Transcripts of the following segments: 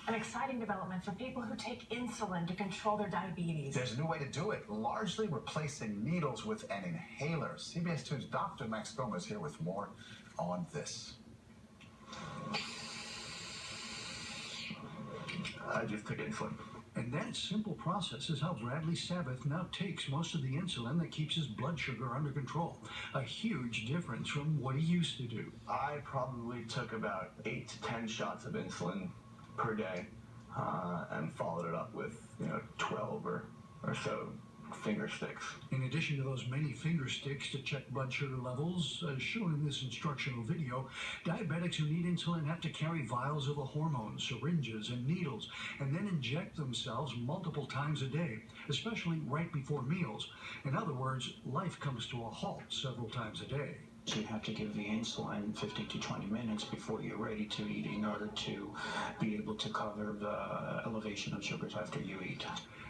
An exciting development for people who take insulin to control their diabetes. There's a new way to do it, largely replacing needles with an inhaler. CBS 2's Dr. Max Gomez here with more on this. I just took insulin. And that simple process is how Bradley SAVETH now takes most of the insulin that keeps his blood sugar under control. A huge difference from what he used to do. I probably took about 8 to 10 shots of insulin per day and followed it up with 12 or so finger sticks. In addition to those many finger sticks to check blood sugar levels, as shown in this instructional video, diabetics who need insulin have to carry vials of the hormones, syringes, and needles, and then inject themselves multiple times a day, especially right before meals. In other words, life comes to a halt several times a day. So you have to give the insulin 15 to 20 minutes before you're ready to eat in order to be able to cover the elevation of sugars after you eat.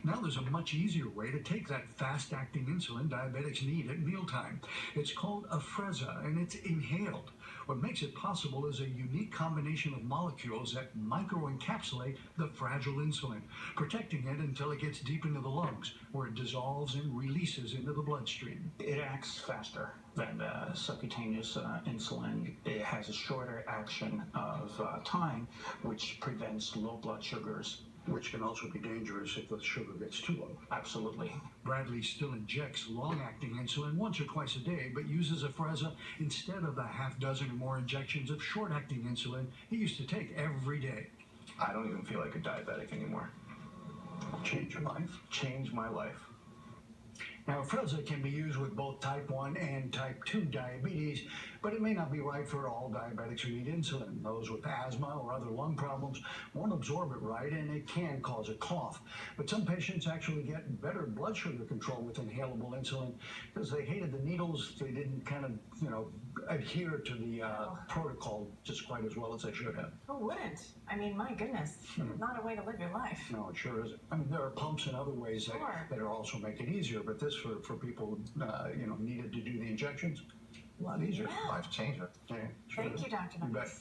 Now there's a much easier way to take that fast-acting insulin diabetics need at mealtime. It's called AFREZZA, and it's inhaled. What makes it possible is a unique combination of molecules that microencapsulate the fragile insulin, protecting it until it gets deep into the lungs, where it dissolves and releases into the bloodstream. It acts faster than the subcutaneous insulin. It has a shorter action of time, which prevents low blood sugars, which can also be dangerous if the sugar gets too low. Absolutely. Bradley still injects long-acting insulin once or twice a day, but uses AFREZZA instead of the half dozen or more injections of short-acting insulin he used to take every day. I don't even feel like a diabetic anymore. Change your life? Changed my life. Now, AFREZZA can be used with both type 1 and type 2 diabetes, but it may not be right for all diabetics who need insulin. Those with asthma or other lung problems won't absorb it right, and it can cause a cough. But some patients actually get better blood sugar control with inhalable insulin because they hated the needles. They didn't adhere to the protocol just quite as well as they should have. Who wouldn't? I mean, my goodness, not a way to live your life. No, it sure isn't. I mean, there are pumps and other ways that are also make it easier, but this for people needed to do the injections, a lot easier. Yeah. Life changer. Yeah, Thank you, Dr. Max.